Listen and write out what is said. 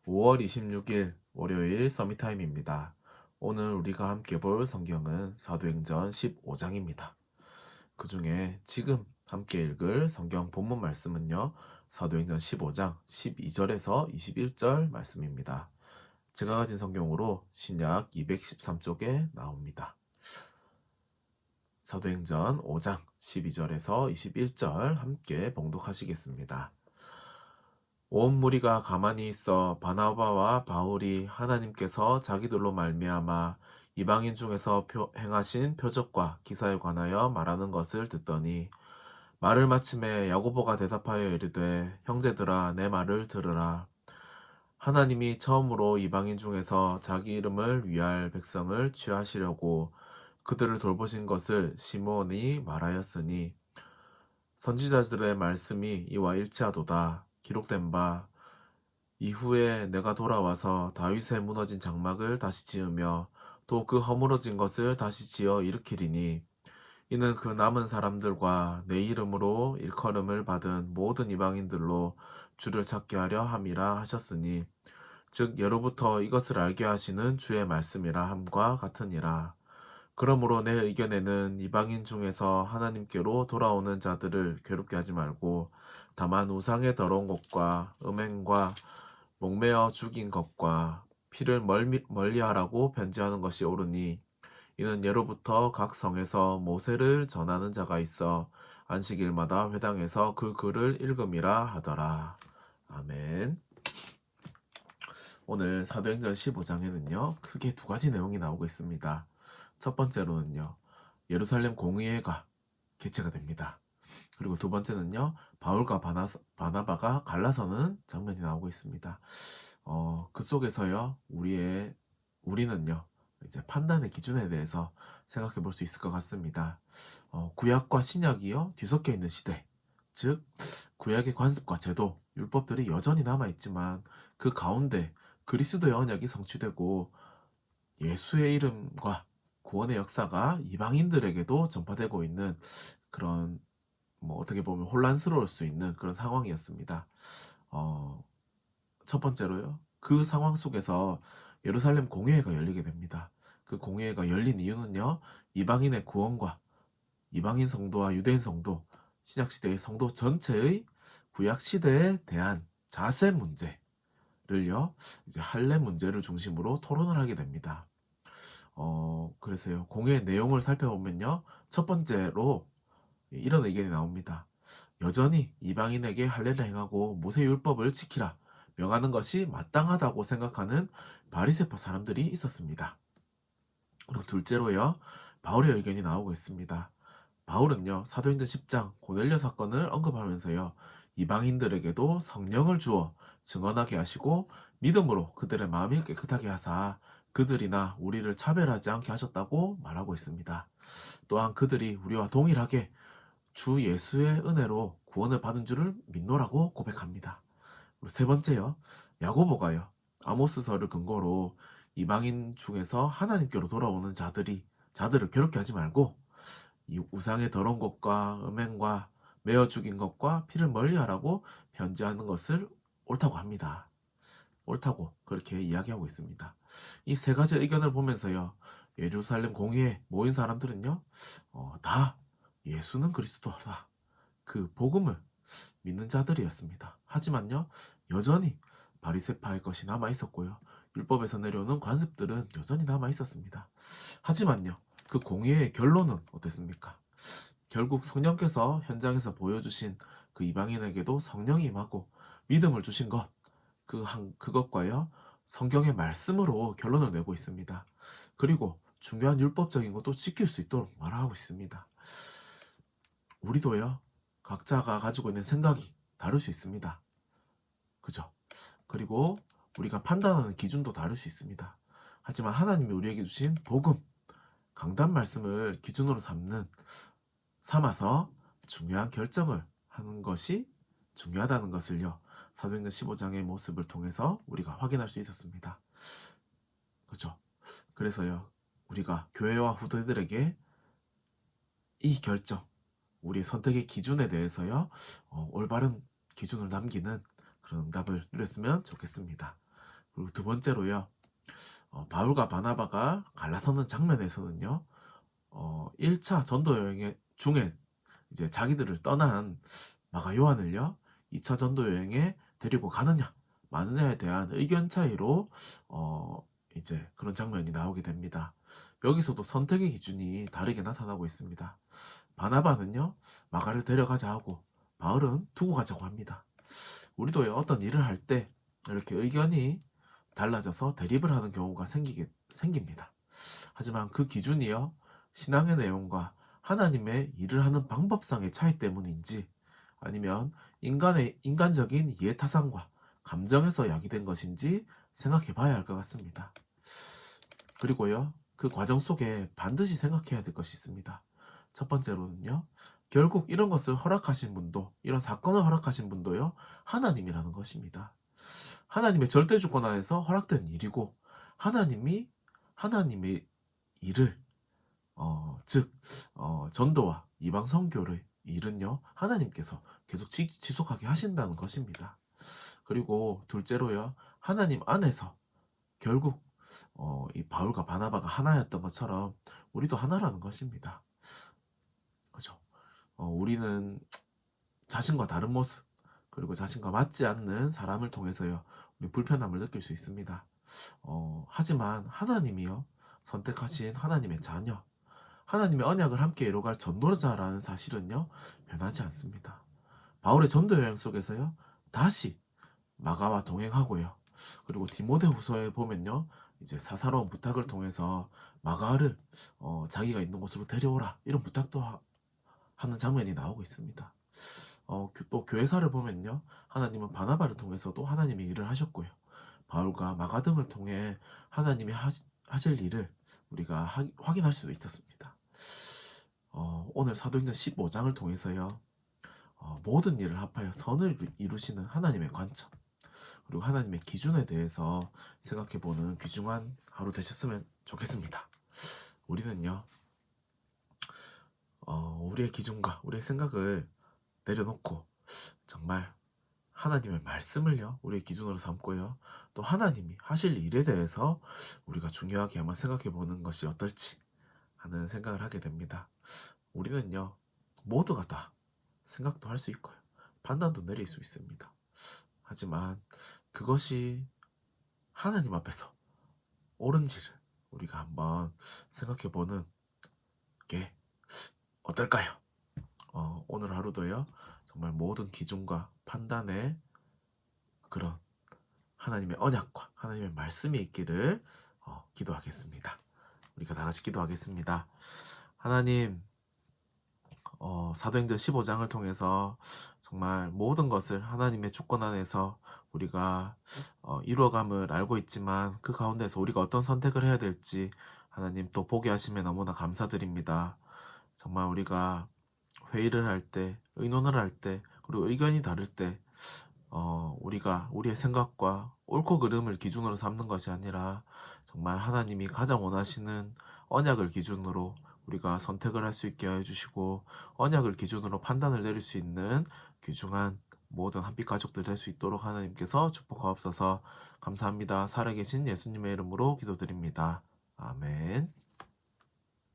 5월 26일 월요일 서밋타임입니다. 오늘 우리가 함께 볼 성경은 사도행전 15장입니다. 그 중에 지금 함께 읽을 성경 본문 말씀은요, 사도행전 15장 12절에서 21절 말씀입니다. 제가 가진 성경으로 신약 213쪽에 나옵니다. 사도행전 5장 12절에서 21절 함께 봉독하시겠습니다. 온 무리가 가만히 있어 바나바와 바울이 하나님께서 자기들로 말미암아 이방인 중에서 행하신 표적과 기사에 관하여 말하는 것을 듣더니 말을 마침에 야고보가 대답하여 이르되 형제들아 내 말을 들으라. 하나님이 처음으로 이방인 중에서 자기 이름을 위할 백성을 취하시려고 그들을 돌보신 것을 시므온이 말하였으니 선지자들의 말씀이 이와 일치하도다. 기록된 바 이후에 내가 돌아와서 다윗의 무너진 장막을 다시 지으며 또 그 허물어진 것을 다시 지어 일으키리니 이는 그 남은 사람들과 내 이름으로 일컬음을 받은 모든 이방인들로 주를 찾게 하려 함이라 하셨으니 즉 예로부터 이것을 알게 하시는 주의 말씀이라 함과 같으니라. 그러므로 내 의견에는 이방인 중에서 하나님께로 돌아오는 자들을 괴롭게 하지 말고 다만 우상의 더러운 것과 음행과 목매어 죽인 것과 피를 멀리하라고 변제하는 것이 옳으니 이는 예로부터 각 성에서 모세를 전하는 자가 있어 안식일마다 회당에서 그 글을 읽음이라 하더라. 아멘. 오늘 사도행전 15장에는요, 크게 두 가지 내용이 나오고 있습니다. 첫 번째로는요, 예루살렘 공의회가 개최가 됩니다. 그리고 두 번째는요, 바울과 바나바가 갈라서는 장면이 나오고 있습니다. 그 속에서요, 우리는요, 이제 판단의 기준에 대해서 생각해 볼 수 있을 것 같습니다. 구약과 신약이요, 뒤섞여 있는 시대. 즉, 구약의 관습과 제도, 율법들이 여전히 남아있지만 그 가운데 그리스도의 언약이 성취되고 예수의 이름과 구원의 역사가 이방인들에게도 전파되고 있는 그런 어떻게 보면 혼란스러울 수 있는 그런 상황이었습니다. 어, 첫 번째로요. 그 상황 속에서 예루살렘 공회가 열리게 됩니다. 그 공회가 열린 이유는요. 이방인의 구원과 이방인 성도와 유대인 성도, 신약시대의 성도 전체의 구약시대에 대한 자세 문제를요. 이제 할례 문제를 중심으로 토론을 하게 됩니다. 그래서요. 공회의 내용을 살펴보면요. 첫 번째로 이런 의견이 나옵니다. 여전히 이방인에게 할례를 행하고 모세 율법을 지키라 명하는 것이 마땅하다고 생각하는 바리새파 사람들이 있었습니다. 그리고 둘째로요. 바울의 의견이 나오고 있습니다. 바울은요. 사도행전 10장 고넬료 사건을 언급하면서요. 이방인들에게도 성령을 주어 증언하게 하시고 믿음으로 그들의 마음을 깨끗하게 하사 그들이나 우리를 차별하지 않게 하셨다고 말하고 있습니다. 또한 그들이 우리와 동일하게 주 예수의 은혜로 구원을 받은 줄을 믿노라고 고백합니다. 그리고 세 번째요. 야고보가요. 아모스서를 근거로 이방인 중에서 하나님께로 돌아오는 자들을 괴롭게 하지 말고 이 우상의 더러운 것과 음행과 매어 죽인 것과 피를 멀리하라고 변제하는 것을 옳다고 합니다. 옳다고 그렇게 이야기하고 있습니다. 이 세 가지 의견을 보면서요. 예루살렘 공회에 모인 사람들은요. 다 예수는 그리스도다. 그 복음을 믿는 자들이었습니다. 하지만요. 여전히 바리새파의 것이 남아 있었고요. 율법에서 내려오는 관습들은 여전히 남아 있었습니다. 하지만요. 그 공의의 결론은 어땠습니까? 결국 성령께서 현장에서 보여주신 그 이방인에게도 성령이 임하고 믿음을 주신 그것과요. 성경의 말씀으로 결론을 내고 있습니다. 그리고 중요한 율법적인 것도 지킬 수 있도록 말하고 있습니다. 우리도요. 각자가 가지고 있는 생각이 다를 수 있습니다. 그죠? 그리고 우리가 판단하는 기준도 다를 수 있습니다. 하지만 하나님이 우리에게 주신 복음, 강단 말씀을 기준으로 삼아서 중요한 결정을 하는 것이 중요하다는 것을요. 사도행전 15장의 모습을 통해서 우리가 확인할 수 있었습니다. 그렇죠? 그래서요. 우리가 교회와 후대들에게 이 결정, 우리의 선택의 기준에 대해서요. 올바른 기준을 남기는 그런 응답을 누렸으면 좋겠습니다. 그리고 두 번째로요. 바울과 바나바가 갈라서는 장면에서는요. 1차 전도 여행 중에 이제 자기들을 떠난 마가 요한을요. 2차 전도 여행에 데리고 가느냐 마느냐에 대한 의견 차이로 이제 그런 장면이 나오게 됩니다. 여기서도 선택의 기준이 다르게 나타나고 있습니다. 바나바는요. 마가를 데려가자 하고 바울은 두고 가자고 합니다. 우리도 어떤 일을 할 때 이렇게 의견이 달라져서 대립을 하는 경우가 생깁니다. 하지만 그 기준이요. 신앙의 내용과 하나님의 일을 하는 방법상의 차이 때문인지 아니면 인간적인 이해타산과 감정에서 야기된 것인지 생각해 봐야 할 것 같습니다. 그리고요. 그 과정 속에 반드시 생각해야 될 것이 있습니다. 첫 번째로는요. 결국 이런 것을 허락하신 분도 이런 사건을 허락하신 분도요. 하나님이라는 것입니다. 하나님의 절대 주권 안에서 허락된 일이고 하나님의 일을 즉 전도와 이방 선교의 일은요. 하나님께서 계속 지속하게 하신다는 것입니다. 그리고 둘째로요. 하나님 안에서 결국 이 바울과 바나바가 하나였던 것처럼 우리도 하나라는 것입니다. 그죠? 우리는 자신과 다른 모습 그리고 자신과 맞지 않는 사람을 통해서요. 우리 불편함을 느낄 수 있습니다. 하지만 하나님이요. 선택하신 하나님의 자녀 하나님의 언약을 함께 이뤄갈 전도자라는 사실은요. 변하지 않습니다. 바울의 전도 여행 속에서요. 다시 마가와 동행하고요. 그리고 디모데후서에 보면요. 이제 사사로운 부탁을 통해서 마가를 자기가 있는 곳으로 데려오라 이런 부탁도 하는 장면이 나오고 있습니다. 또 교회사를 보면요. 하나님은 바나바를 통해서도 하나님의 일을 하셨고요. 바울과 마가 등을 통해 하나님이 하실 일을 우리가 확인할 수도 있었습니다. 오늘 사도행전 15장을 통해서요. 모든 일을 합하여 선을 이루시는 하나님의 관점 그리고 하나님의 기준에 대해서 생각해보는 귀중한 하루 되셨으면 좋겠습니다. 우리는요. 우리의 기준과 우리의 생각을 내려놓고 정말 하나님의 말씀을요. 우리의 기준으로 삼고요. 또 하나님이 하실 일에 대해서 우리가 중요하게 한번 생각해보는 것이 어떨지 하는 생각을 하게 됩니다. 우리는요. 모두가 다 생각도 할 수 있고요. 판단도 내릴 수 있습니다. 하지만 그것이 하나님 앞에서 옳은지를 우리가 한번 생각해보는 게 어떨까요? 오늘 하루도요. 정말 모든 기준과 판단에 그런 하나님의 언약과 하나님의 말씀이 있기를 기도하겠습니다. 우리가 다 같이 기도하겠습니다. 하나님 사도행전 15장을 통해서 정말 모든 것을 하나님의 주권 안에서 우리가 이루어감을 알고 있지만 그 가운데서 우리가 어떤 선택을 해야 될지 하나님 또 보게 하심에 너무나 감사드립니다. 정말 우리가 회의를 할 때, 의논을 할 때, 그리고 의견이 다를 때 우리가 우리의 생각과 옳고 그름을 기준으로 삼는 것이 아니라 정말 하나님이 가장 원하시는 언약을 기준으로 우리가 선택을 할 수 있게 해주시고 언약을 기준으로 판단을 내릴 수 있는 귀중한 모든 한빛 가족들 될 수 있도록 하나님께서 축복하옵소서. 감사합니다. 살아계신 예수님의 이름으로 기도드립니다. 아멘.